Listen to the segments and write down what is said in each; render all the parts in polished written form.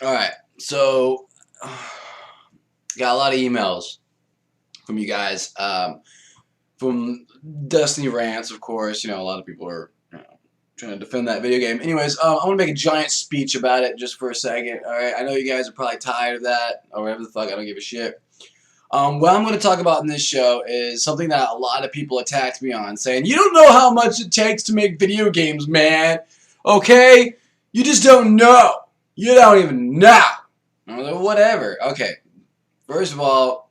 Alright, so got a lot of emails from you guys. From Destiny rants, of course. You know, a lot of people are trying to defend that video game. Anyways, I want to make a giant speech about it just for a second. Alright, I know you guys are probably tired of that, or whatever the fuck, I don't give a shit. What I'm going to talk about in this show is something that a lot of people attacked me on, saying, you don't know how much it takes to make video games, man. Okay? You just don't know. You don't even know. Whatever. Okay. First of all,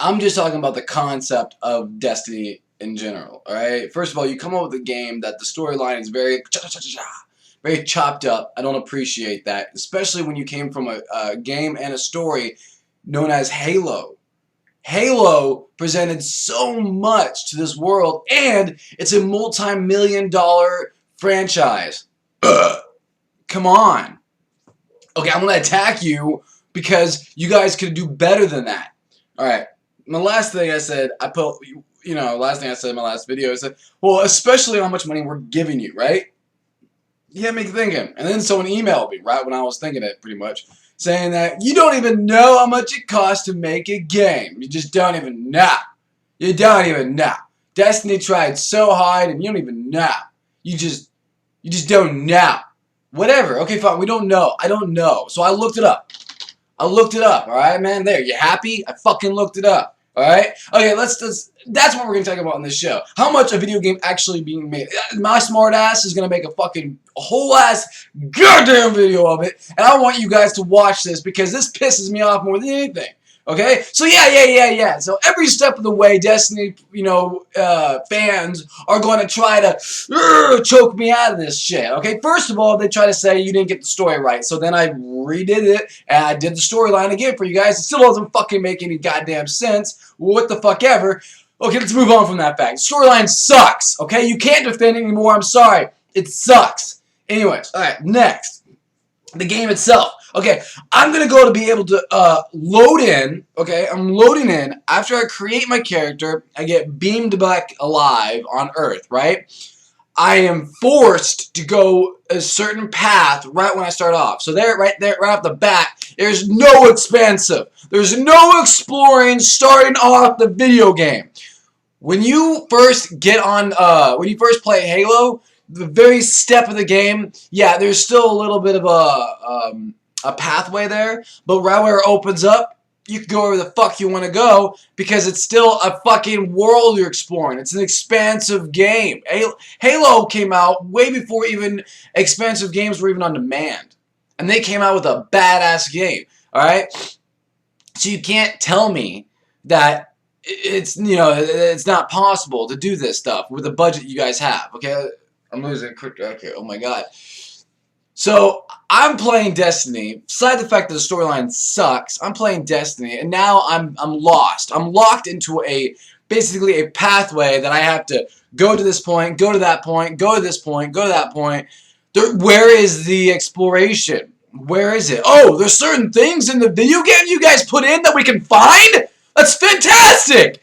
I'm just talking about the concept of Destiny in general. Alright? First of all, you come up with a game that the storyline is very chopped up. I don't appreciate that. Especially when you came from a game and a story known as Halo. Halo presented so much to this world, and it's a multi-million-dollar franchise. Come on. Okay, I'm going to attack you because you guys could do better than that. Alright, my last thing I said, last thing I said in my last video, I said, well, especially how much money we're giving you, right? You had me thinking. And then someone emailed me right when I was thinking it, pretty much, saying that you don't even know how much it costs to make a game. You just don't even know. You don't even know. Destiny tried so hard and you don't even know. You just don't know. Whatever. Okay, fine. We don't know. I don't know. So I looked it up. Alright, man? There. You happy? I fucking looked it up. Alright? Okay, that's what we're going to talk about in this show. How much a video game actually being made. My smart ass is going to make a fucking whole ass goddamn video of it. And I want you guys to watch this because this pisses me off more than anything. Okay? So yeah. So every step of the way, Destiny, fans are going to try to choke me out of this shit. Okay? First of all, they try to say you didn't get the story right. So then I redid it, and I did the storyline again for you guys. It still doesn't fucking make any goddamn sense. What the fuck ever. Okay, let's move on from that fact. Storyline sucks. Okay? You can't defend it anymore. I'm sorry. It sucks. Anyways, alright, next. The game itself. Okay, I'm going to go to be able to load in, okay, I'm loading in. After I create my character, I get beamed back alive on Earth, right? I am forced to go a certain path right when I start off. So right off the bat, there's no expansive. There's no exploring starting off the video game. When you first get on, when you first play Halo, the very step of the game, yeah, there's still a little bit of a pathway there, but right where it opens up, you can go wherever the fuck you want to go because it's still a fucking world you're exploring. It's an expansive game. Halo came out way before even expansive games were even on demand, and they came out with a badass game. All right, so you can't tell me that it's not possible to do this stuff with the budget you guys have. Okay. I'm losing quick. Okay, oh my god. So, I'm playing Destiny. Besides the fact that the storyline sucks, I'm playing Destiny, and now I'm lost. I'm locked into basically a pathway that I have to go to this point, go to that point, go to this point, go to that point. Where is the exploration? Where is it? Oh, there's certain things in the video game you guys put in that we can find? That's fantastic!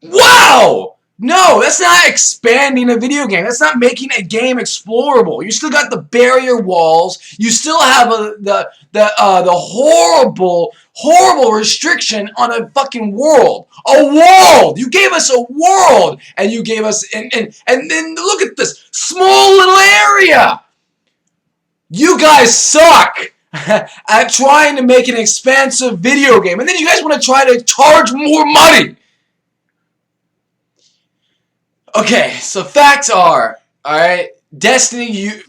Wow! No, that's not expanding a video game. That's not making a game explorable. You still got the barrier walls. You still have the horrible restriction on a fucking world. A world. You gave us a world, and you gave us and then look at this small little area. You guys suck at trying to make an expansive video game, and then you guys want to try to charge more money. Okay, so facts are, alright, Destiny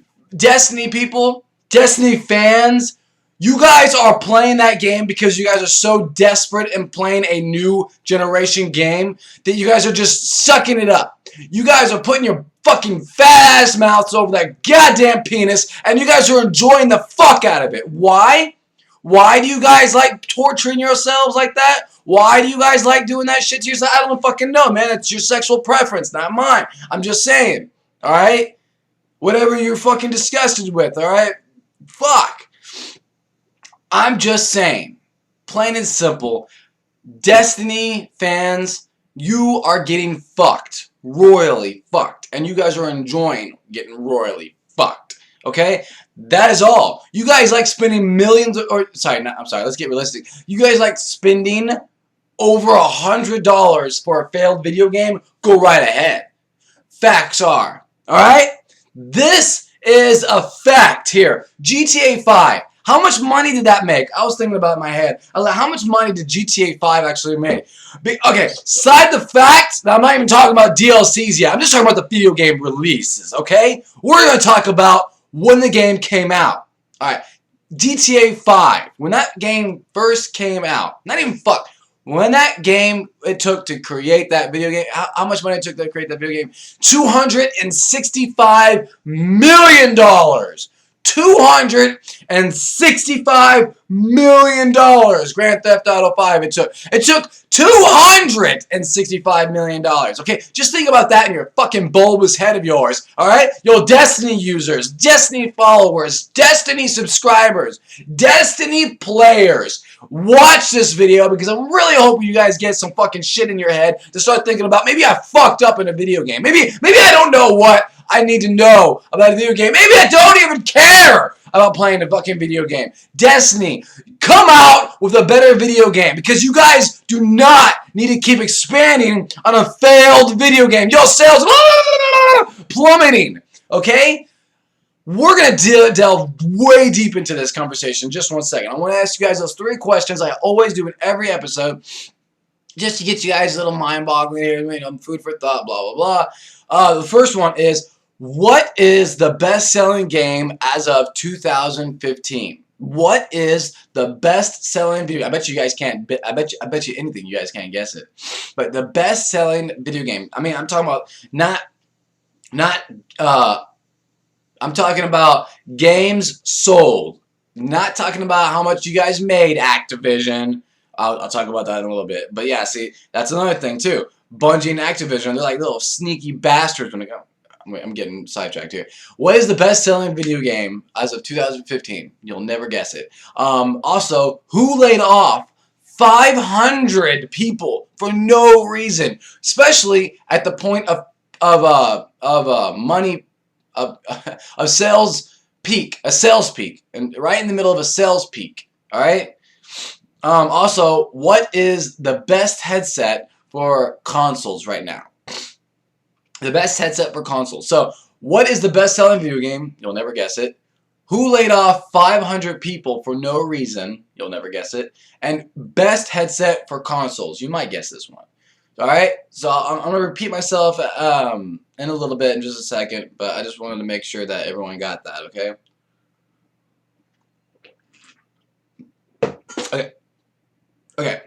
people, Destiny fans, you guys are playing that game because you guys are so desperate in playing a new generation game that you guys are just sucking it up. You guys are putting your fucking fat ass mouths over that goddamn penis and you guys are enjoying the fuck out of it. Why? Why do you guys like torturing yourselves like that? Why do you guys like doing that shit to yourself? I don't fucking know, man. It's your sexual preference, not mine. I'm just saying. Alright? Whatever you're fucking disgusted with, alright? Fuck. I'm just saying. Plain and simple. Destiny fans, you are getting fucked. Royally fucked. And you guys are enjoying getting royally fucked. Okay? That is all. You guys like spending millions of, or sorry, not, I'm sorry, let's get realistic. You guys like spending over $100 for a failed video game? Go right ahead. Facts are. Alright? This is a fact here. GTA 5. How much money did that make? I was thinking about it in my head. I was like, how much money did GTA 5 actually make? Okay, side the fact that I'm not even talking about DLCs yet. I'm just talking about the video game releases, okay? We're going to talk about when the game came out. Alright, GTA 5. When that game first came out. Not even fuck. When that game it took to create that video game, how much money it took to create that video game? $265 million. $265 million. Grand Theft Auto 5 it took. It took $265 million. Okay, just think about that in your fucking bulbous head of yours. Alright? Yo, Destiny users, Destiny followers, Destiny subscribers, Destiny players. Watch this video because I'm really hoping you guys get some fucking shit in your head to start thinking about maybe I fucked up in a video game. Maybe I don't know what I need to know about a video game. Maybe I don't even care about playing a fucking video game. Destiny, come out with a better video game because you guys do not need to keep expanding on a failed video game. Yo, sales plummeting, okay? We're going to delve way deep into this conversation. Just one second. I want to ask you guys those 3 questions I always do in every episode just to get you guys a little mind-boggling here, food for thought, blah, blah, blah. The first one is, what is the best-selling game as of 2015? What is the best-selling video? I bet you guys can't. I bet you anything you guys can't guess it. But the best-selling video game. I mean, I'm talking about I'm talking about games sold. Not talking about how much you guys made, Activision. I'll talk about that in a little bit. But yeah, see, that's another thing too. Bungie and Activision, they're like little sneaky bastards when it comes. I'm getting sidetracked here. What is the best-selling video game as of 2015? You'll never guess it. Also, who laid off 500 people for no reason, especially at the point of money a sales peak, and right in the middle of a sales peak. All right. Also, what is the best headset for consoles right now? The best headset for consoles. So, what is the best-selling video game? You'll never guess it. Who laid off 500 people for no reason? You'll never guess it. And best headset for consoles. You might guess this one. Alright? So, I'm going to repeat myself in a little bit in just a second, but I just wanted to make sure that everyone got that, okay? Okay.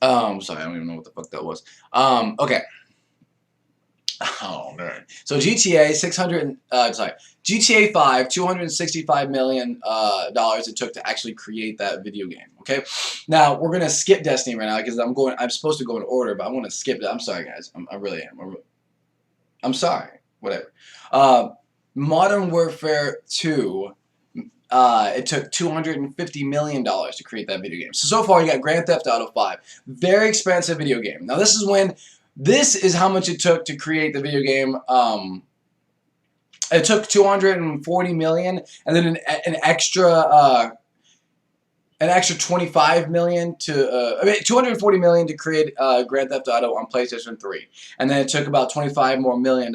Sorry, I don't even know what the fuck that was. Okay. Oh man. So GTA GTA 5, $265 million it took to actually create that video game. Okay. Now we're gonna skip Destiny right now because I'm supposed to go in order, but I want to skip it. I'm sorry, guys. I really am. I'm sorry. Whatever. Modern Warfare 2. It took $250 million to create that video game. So far you got Grand Theft Auto 5. Very expensive video game. Now this is how much it took to create the video game. It took $240 million, and then an extra $25 million to $240 million to create Grand Theft Auto on PlayStation 3, and then it took about $25 more million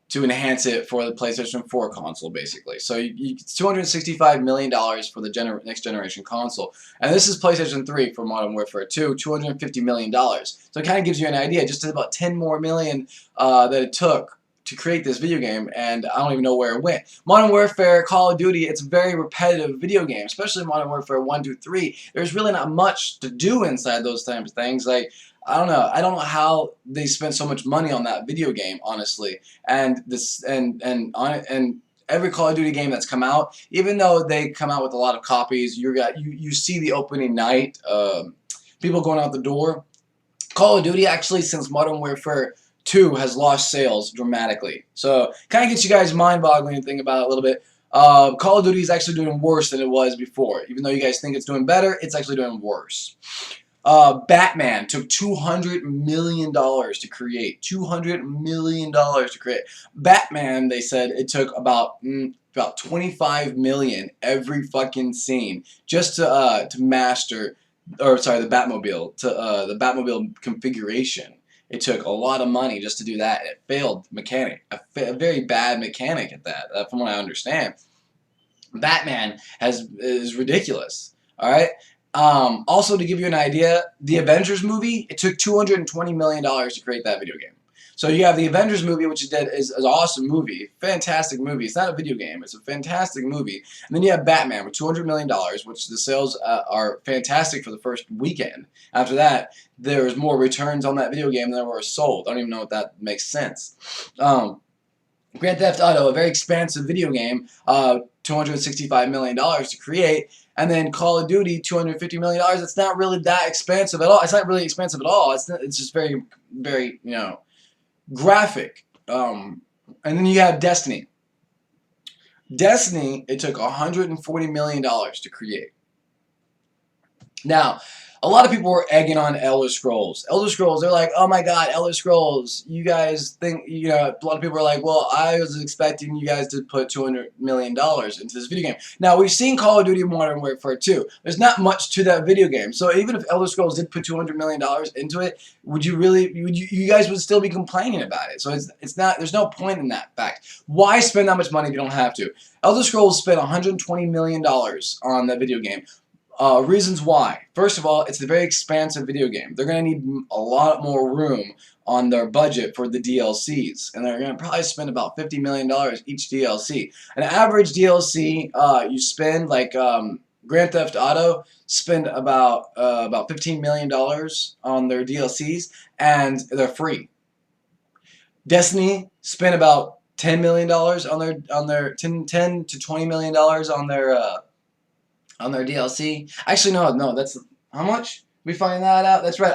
to enhance it for the PlayStation 4 console, basically. So it's $265 million for the next generation console. And this is PlayStation 3 for Modern Warfare 2, $250 million. So it kind of gives you an idea, just about $10 more million that it took to create this video game, and I don't even know where it went. Modern Warfare, Call of Duty, it's a very repetitive video game, especially Modern Warfare 1, 2, 3. There's really not much to do inside those types of things. Like, I don't know how they spent so much money on that video game, honestly. And every Call of Duty game that's come out, even though they come out with a lot of copies, you see the opening night, people going out the door. Call of Duty actually, since Modern Warfare 2 has lost sales dramatically. So kind of gets you guys mind-boggling and think about it a little bit. Call of Duty is actually doing worse than it was before. Even though you guys think it's doing better, it's actually doing worse. Batman took $200 million to create. $200 million to create. Batman, they said it took about 25 million every fucking scene just to master, or sorry, the Batmobile, to the Batmobile configuration. It took a lot of money just to do that. It failed mechanic, a very bad mechanic at that, from what I understand. Batman is ridiculous. All right. Also, to give you an idea, the Avengers movie, it took $220 million to create that video game. So you have the Avengers movie, which is an awesome movie, fantastic movie. It's not a video game; it's a fantastic movie. And then you have Batman with $200 million, which the sales are fantastic for the first weekend. After that, there's more returns on that video game than there were sold. I don't even know if that makes sense. Grand Theft Auto, a very expansive video game, $265 million to create, and then Call of Duty, $250 million. It's not really that expensive at all. It's not really expensive at all. It's just very, very, graphic. And then you have Destiny. Destiny, it took $140 million to create. Now, a lot of people were egging on Elder Scrolls. Elder Scrolls, they're like, oh my god, Elder Scrolls, you guys think, a lot of people are like, well, I was expecting you guys to put $200 million into this video game. Now, we've seen Call of Duty Modern Warfare 2. There's not much to that video game. So even if Elder Scrolls did put $200 million into it, you guys would still be complaining about it. So there's no point in that fact. Why spend that much money if you don't have to? Elder Scrolls spent $120 million on that video game. Reasons why. First of all, it's a very expansive video game. They're going to need a lot more room on their budget for the DLCs. And they're going to probably spend about $50 million each DLC. An average DLC, you spend, like Grand Theft Auto, spend about $15 million on their DLCs, and they're free. Destiny spent about $10 million on their $10 to $20 million on their DLC. Actually, no, that's how much? We find that out. That's right.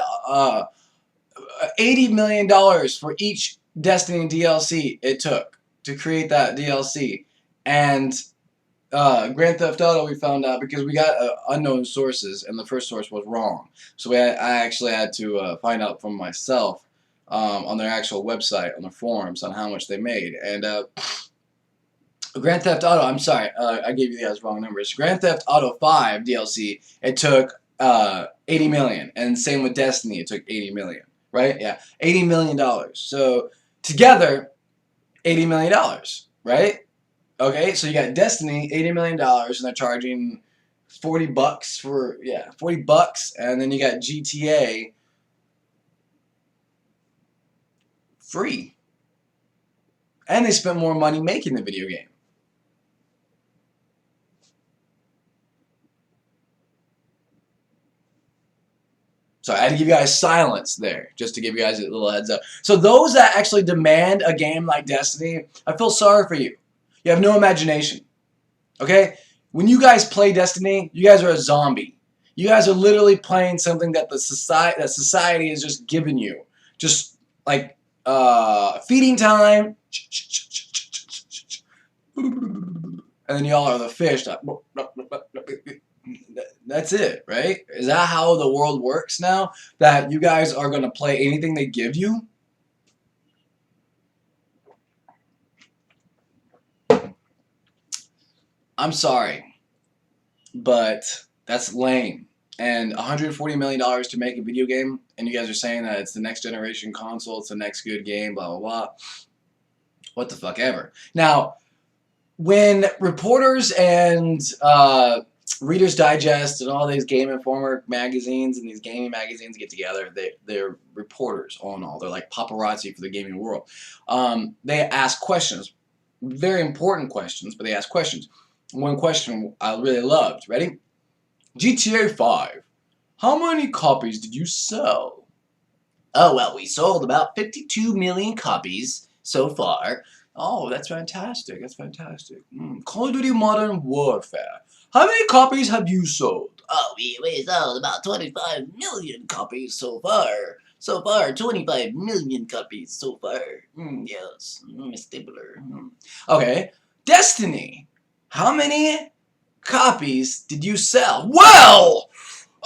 $80 million for each Destiny DLC it took to create that DLC. And Grand Theft Auto, we found out because we got unknown sources, and the first source was wrong. So I actually had to find out from myself on their actual website, on the forums, on how much they made. And Grand Theft Auto, I'm sorry, I gave you guys wrong numbers. Grand Theft Auto 5 DLC, it took $80 million, and same with Destiny, it took $80 million, right? Yeah, $80 million. So together, $80 million, right? Okay, so you got Destiny, $80 million, and they're charging $40 for, $40, and then you got GTA free. And they spent more money making the video game. So I had to give you guys silence there, just to give you guys a little heads up. So those that actually demand a game like Destiny, I feel sorry for you. You have no imagination. Okay? When you guys play Destiny, you guys are a zombie. You guys are literally playing something that society is just giving you. Just like feeding time. And then y'all are the fish. That's it, right? Is that how the world works now? That you guys are going to play anything they give you? I'm sorry, but that's lame. And $140 million to make a video game, and you guys are saying that it's the next generation console, it's the next good game, blah, blah, blah. What the fuck ever. Now, when reporters and Reader's Digest and all these Game Informer magazines and these gaming magazines get together, they're reporters all in all. They're like paparazzi for the gaming world. They ask questions, very important questions, but they ask questions. One question I really loved. Ready? GTA 5. How many copies did you sell? Oh, well, we sold about 52 million copies so far. Oh, that's fantastic. That's fantastic. Call of Duty Modern Warfare. How many copies have you sold? Oh, we sold about 25 million copies so far. So far, 25 million copies so far. Yes, Stibler. Okay, Destiny. How many copies did you sell? Well,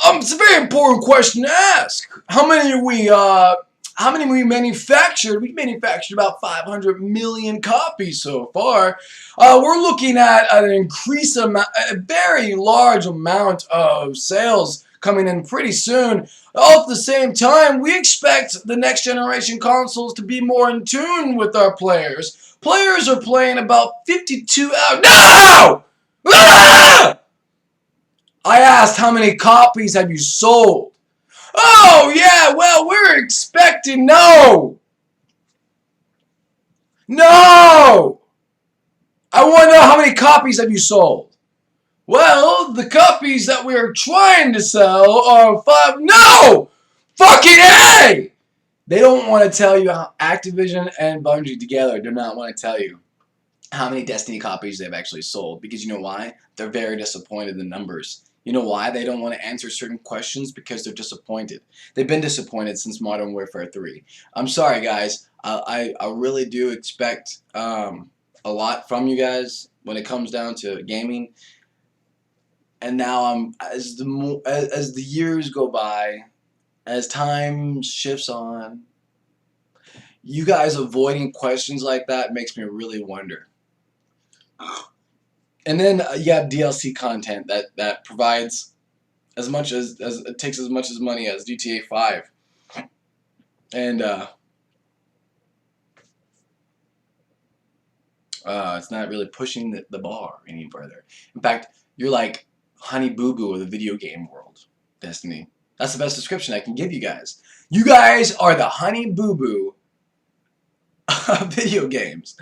It's a very important question to ask. How many we manufactured? We manufactured about 500 million copies so far. We're looking at an increased amount, a very large amount of sales coming in pretty soon. All at the same time, we expect the next generation consoles to be more in tune with our players. Players are playing about 52 hours. No! Ah! I asked how many copies have you sold? Oh, yeah, well, we're expecting no! No! I want to know how many copies have you sold? Well, the copies that we're trying to sell are 5. No! Fucking A! They don't want to tell you how Activision and Bungie together do not want to tell you how many Destiny copies they've actually sold. Because you know why? They're very disappointed in the numbers. You know why they don't want to answer certain questions? Because they're disappointed. They've been disappointed since Modern Warfare 3. I'm sorry, guys. I really do expect a lot from you guys when it comes down to gaming. And now as the years go by, as time shifts on, you guys avoiding questions like that makes me really wonder. And then you have DLC content that provides as much as it takes as much as money as GTA 5. And it's not really pushing the bar any further. In fact, you're like Honey Boo Boo of the video game world, Destiny. That's the best description I can give you guys. You guys are the Honey Boo Boo of video games.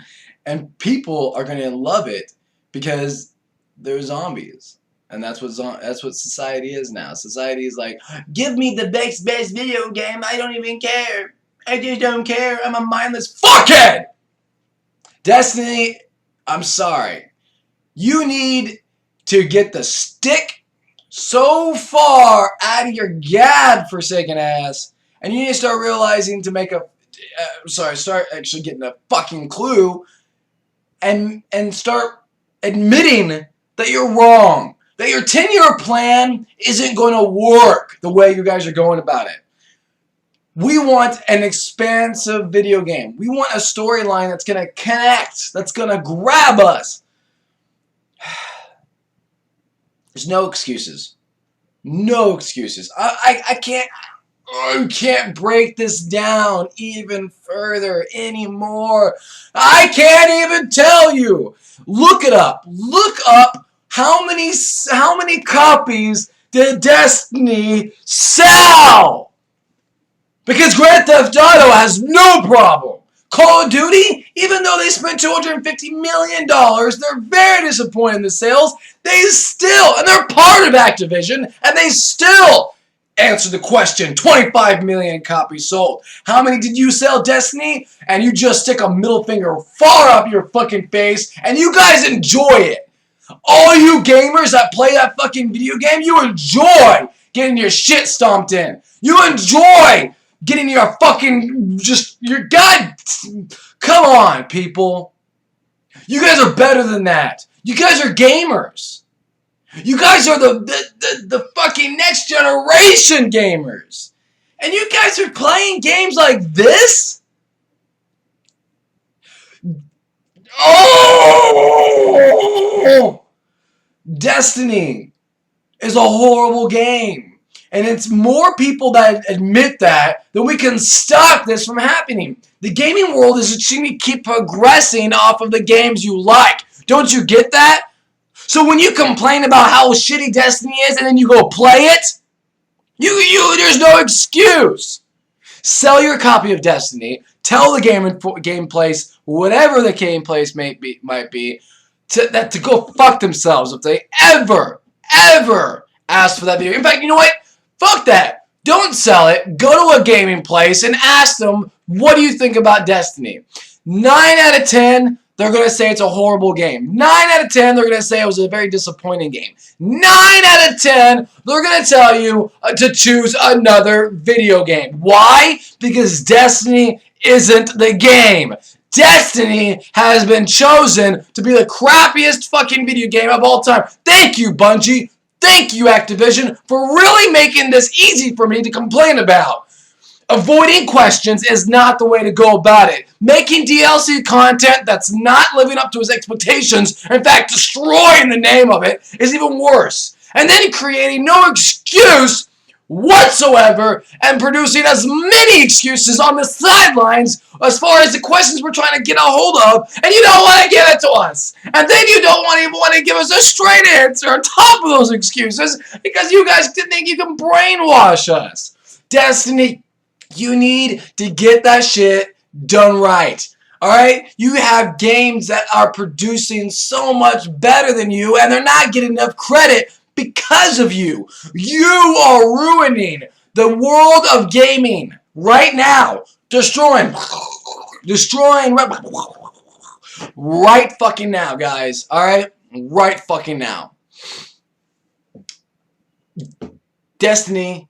And people are going to love it because they're zombies. And that's what society is now. Society is like, give me the best video game. I don't even care. I just don't care. I'm a mindless fuckhead. Destiny, I'm sorry. You need to get the stick so far out of your godforsaken ass, and you need to start realizing to make a start actually getting a fucking clue and start admitting that you're wrong. That your 10-year plan isn't going to work the way you guys are going about it. We want an expansive video game. We want a storyline that's going to connect, that's going to grab us. There's no excuses. No excuses. I can't break this down even further anymore. I can't even tell you. Look it up. Look up how many copies did Destiny sell? Because Grand Theft Auto has no problem. Call of Duty, even though they spent $250 million, they're very disappointed in the sales. And they're part of Activision, and they still answer the question. 25 million copies sold. How many did you sell, Destiny? And you just stick a middle finger far up your fucking face, and you guys enjoy it. All you gamers that play that fucking video game, you enjoy getting your shit stomped in. You enjoy getting your fucking, come on, people. You guys are better than that. You guys are gamers. You guys are the fucking next generation gamers. And you guys are playing games like this? Oh! Destiny is a horrible game. And it's more people that admit that we can stop this from happening. The gaming world is just going to keep progressing off of the games you like. Don't you get that? So when you complain about how shitty Destiny is and then you go play it, there's no excuse. Sell your copy of Destiny. Tell the game place, whatever the game place might be, to go fuck themselves if they ever ask for that video. In fact, you know what? Fuck that. Don't sell it. Go to a gaming place and ask them, what do you think about Destiny? 9 out of 10, they're going to say it's a horrible game. 9 out of 10, they're going to say it was a very disappointing game. 9 out of 10, they're going to tell you to choose another video game. Why? Because Destiny isn't the game. Destiny has been chosen to be the crappiest fucking video game of all time. Thank you, Bungie. Thank you, Activision, for really making this easy for me to complain about. Avoiding questions is not the way to go about it. Making DLC content that's not living up to his expectations, in fact, destroying the name of it, is even worse. And then creating no excuse whatsoever and producing as many excuses on the sidelines as far as the questions we're trying to get a hold of, and you don't want to give it to us. And then you don't even want to give us a straight answer on top of those excuses because you guys think you can brainwash us. Destiny, you need to get that shit done right. Alright? You have games that are producing so much better than you, and they're not getting enough credit because of you. You are ruining the world of gaming right now. Destroying right fucking now, guys. Alright? Right fucking now. Destiny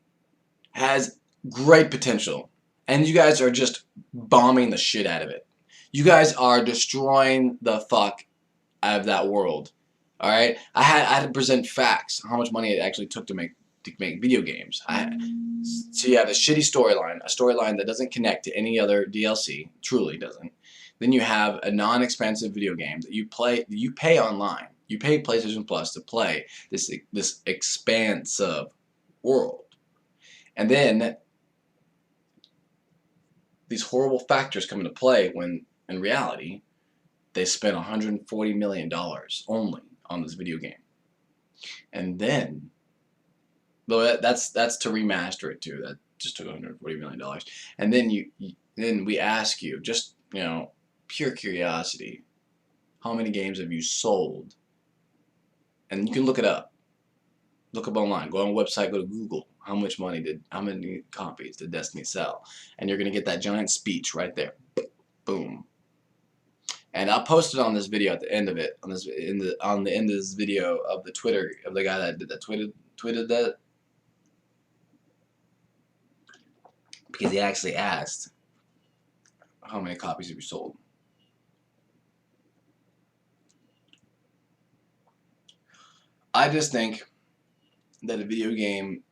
has great potential, and you guys are just bombing the shit out of it. You guys are destroying the fuck out of that world. All right, I had to present facts, how much money it actually took to make video games. So you have a shitty storyline, a storyline that doesn't connect to any other DLC, truly doesn't. Then you have a non-expensive video game that you pay online. You pay PlayStation Plus to play this expansive world. And then these horrible factors come into play when, in reality, they spent $140 million only on this video game. And then, though that's to remaster it too. That just took $140 million. And then then we ask you, just pure curiosity, how many games have you sold? And you can look it up. Look up online. Go on a website. Go to Google. How many copies did Destiny sell? And you're gonna get that giant speech right there. Boom. And I'll post it on this video at the end of it. On the end of this video of the Twitter of the guy that did that tweeted that, because he actually asked, how many copies have you sold? I just think that a video game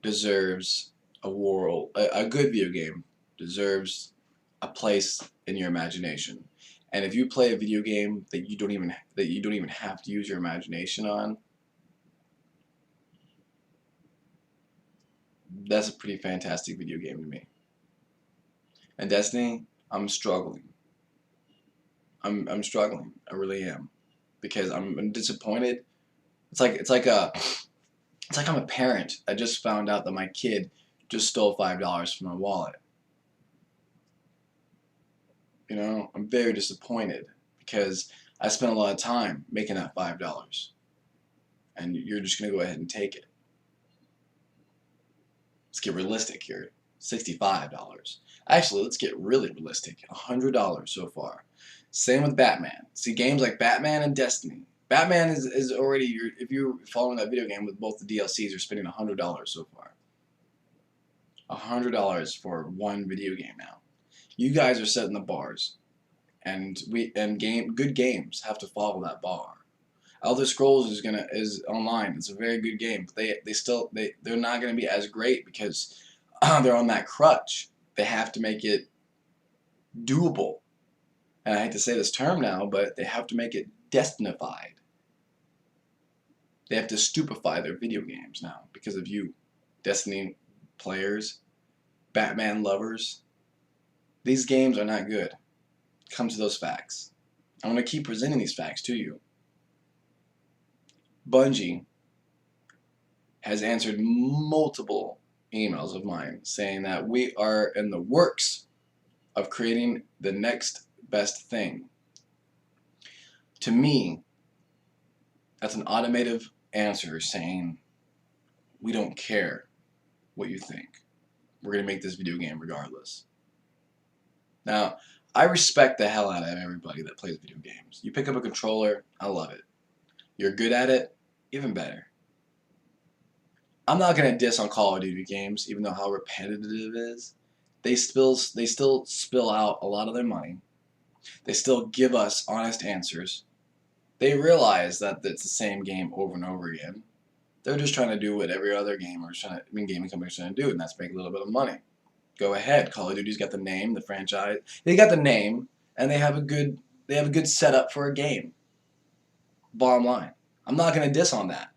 deserves a world. A good video game deserves a place in your imagination. And if you play a video game that you don't even have to use your imagination on, that's a pretty fantastic video game to me. And Destiny, I'm struggling. I'm struggling. I really am, because I'm disappointed. It's like I'm a parent. I just found out that my kid just stole $5 from my wallet. I'm very disappointed because I spent a lot of time making that $5, and you're just gonna go ahead and take it. Let's get realistic here. $65. Actually, let's get really realistic. $100 so far. Same with Batman. See, games like Batman and Destiny. Batman is already, if you're following that video game with both the DLCs, you're spending $100 so far. $100 for one video game now. You guys are setting the bars, and good games have to follow that bar. Elder Scrolls is online. It's a very good game, but they're not gonna be as great because they're on that crutch. They have to make it doable. And I hate to say this term now, but they have to make it Destinified. They have to stupefy their video games now because of you, Destiny players, Batman lovers. These games are not good. Come to those facts. I'm going to keep presenting these facts to you. Bungie has answered multiple emails of mine saying that we are in the works of creating the next best thing. To me, that's an automated answer saying, we don't care what you think. We're going to make this video game regardless. Now, I respect the hell out of everybody that plays video games. You pick up a controller, I love it. You're good at it, even better. I'm not going to diss on Call of Duty games, even though how repetitive it is. They still spill out a lot of their money. They still give us honest answers. They realize that it's the same game over and over again. They're just trying to do what every other gamer is gaming company's trying to do, and that's make a little bit of money. Go ahead. Call of Duty's got the name, the franchise. They got the name, and they have a good setup for a game. Bottom line. I'm not gonna diss on that.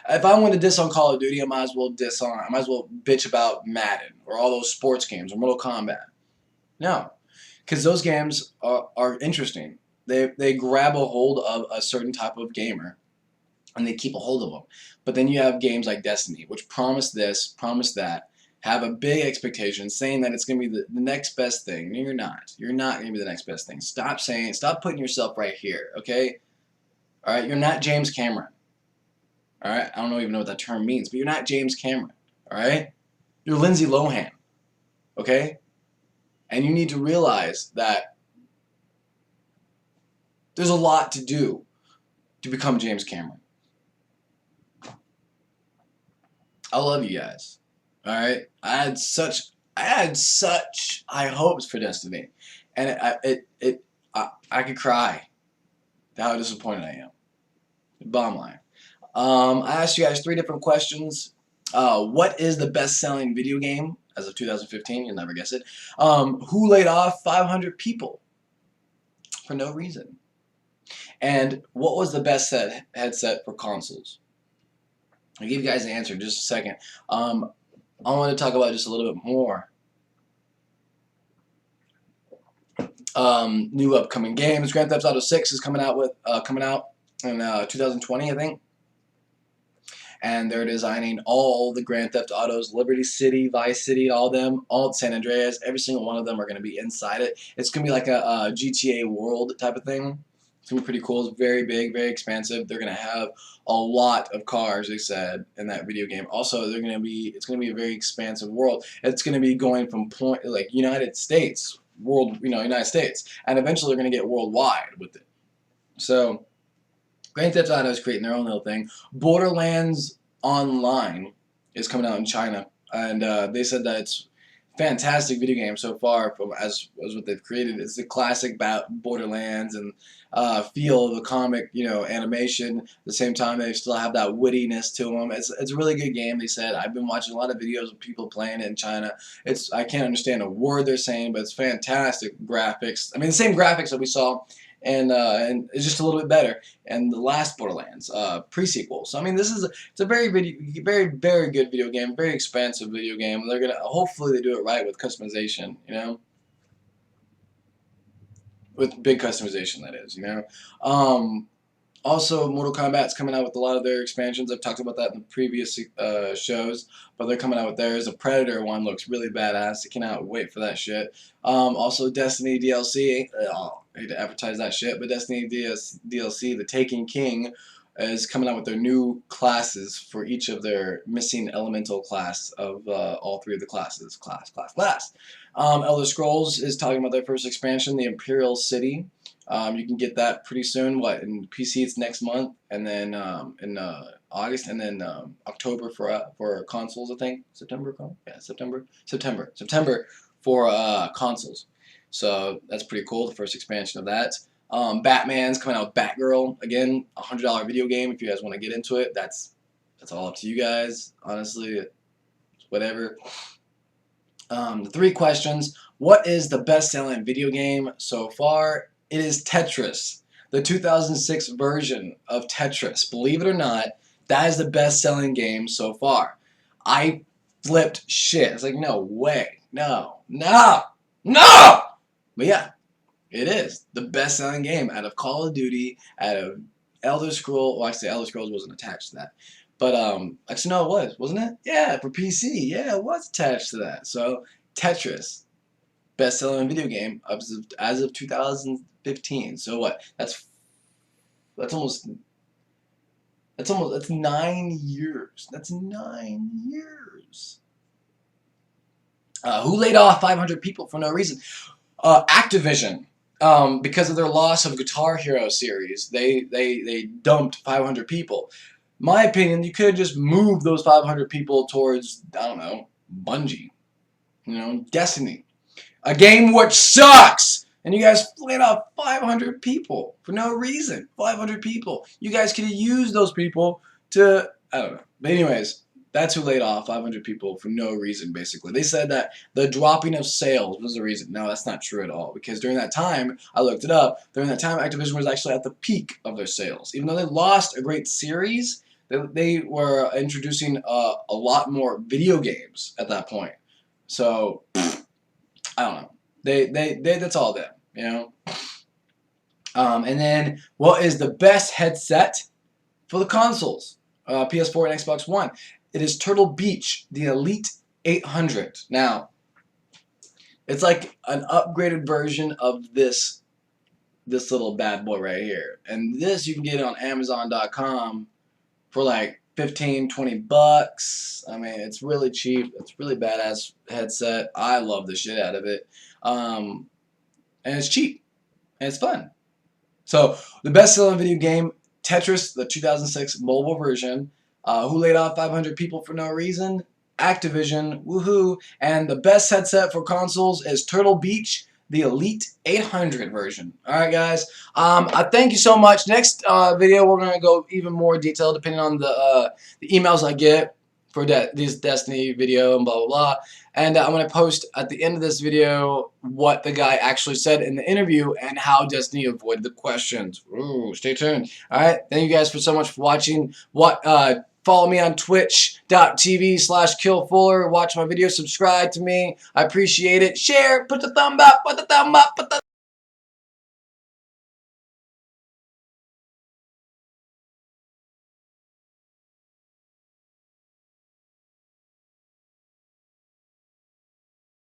If I want to diss on Call of Duty, I might as well bitch about Madden or all those sports games or Mortal Kombat. No, because those games are interesting. They grab a hold of a certain type of gamer, and they keep a hold of them. But then you have games like Destiny, which promise this, promise that, have a big expectation, saying that it's going to be the next best thing. No, you're not. You're not going to be the next best thing. Stop putting yourself right here, okay? All right, you're not James Cameron. All right, I don't even know what that term means, but you're not James Cameron. All right, you're Lindsay Lohan, okay? And you need to realize that there's a lot to do to become James Cameron. I love you guys. All right, I had such high hopes for Destiny, and I could cry how disappointed I am. Bottom line. I asked you guys 3 different questions. What is the best-selling video game as of 2015? You'll never guess it. Who laid off 500 people for no reason? And what was the best headset for consoles? I'll give you guys the answer in just a second. I want to talk about just a little bit more. New upcoming games. Grand Theft Auto 6 is coming out in 2020, I think. And they're designing all the Grand Theft Autos, Liberty City, Vice City, all San Andreas, every single one of them are going to be inside it. It's going to be like a GTA world type of thing. It's going to be pretty cool. It's very big, very expansive. They're going to have a lot of cars, they said, in that video game. Also, it's going to be a very expansive world. It's going to be going from United States, United States, and eventually they're going to get worldwide with it. So, Grand Theft Auto is creating their own little thing. Borderlands Online is coming out in China, and they said that it's fantastic video game so far as what they've created. It's the classic Borderlands and feel of the comic, animation. At the same time, they still have that wittiness to them. It's a really good game. They said I've been watching a lot of videos of people playing it in China. I can't understand a word they're saying, but it's fantastic graphics. I mean, the same graphics that we saw. And it's just a little bit better. And the last Borderlands pre-sequel. So I mean, it's a very very good video game, very expansive video game. They're gonna hopefully they do it right with customization, with big customization that is, Also, Mortal Kombat's coming out with a lot of their expansions. I've talked about that in the previous shows, but they're coming out with theirs. The Predator one looks really badass. I cannot wait for that shit. Also, Destiny DLC. I hate to advertise that shit, but Destiny DLC, The Taken King, is coming out with their new classes for each of their missing elemental class of all 3 of the classes. Class. Elder Scrolls is talking about their first expansion, the Imperial City. You can get that pretty soon. In PC it's next month, and then in August, and then October for consoles. I think September. Yeah, September for consoles. So that's pretty cool. The first expansion of that. Batman's coming out with Batgirl again. $100 video game. If you guys want to get into it, that's all up to you guys. Honestly, whatever. The 3 questions. What is the best-selling video game so far? It is Tetris, the 2006 version of Tetris. Believe it or not, that is the best-selling game so far. I flipped shit. It's like, no way. No. But yeah, it is the best-selling game out of Call of Duty, out of Elder Scrolls. Well, actually, Elder Scrolls wasn't attached to that. But, actually, no, it was, wasn't it? Yeah, for PC. Yeah, it was attached to that. So, Tetris, best-selling video game as of 2015. So what? That's 9 years. That's 9 years. Who laid off 500 people for no reason? Activision. Because of their loss of Guitar Hero series, they dumped 500 people. My opinion, you could have just moved those 500 people towards, I don't know, Bungie. Destiny. A game which sucks! And you guys laid off 500 people for no reason. 500 people. You guys could have used those people to I don't know. But anyways, that's who laid off 500 people for no reason, basically. They said that the dropping of sales was the reason. No, that's not true at all. Because during that time, I looked it up, during that time, Activision was actually at the peak of their sales. Even though they lost a great series, they were introducing a lot more video games at that point. So, I don't know. They that's all them, you know? And then, what is the best headset for the consoles? PS4 and Xbox One. It is Turtle Beach, the Elite 800. Now, it's like an upgraded version of this little bad boy right here. And this you can get on Amazon.com for like 15, 20 bucks. I mean, it's really cheap. It's really badass headset. I love the shit out of it. And it's cheap. And it's fun. So, the best-selling video game, Tetris, the 2006 mobile version. Who laid off 500 people for no reason? Activision, woohoo. And the best headset for consoles is Turtle Beach, the Elite 800 version. Alright, guys. I thank you so much. Next video, we're going to go even more detailed depending on the emails I get for this Destiny video and blah, blah, blah. And I'm going to post at the end of this video what the guy actually said in the interview and how Destiny avoided the questions. Ooh, stay tuned. Alright, thank you guys so much for watching. Follow me on twitch.tv/KillFuller. Watch my videos, subscribe to me. I appreciate it. Share, put the thumb up, put the thumb up, put the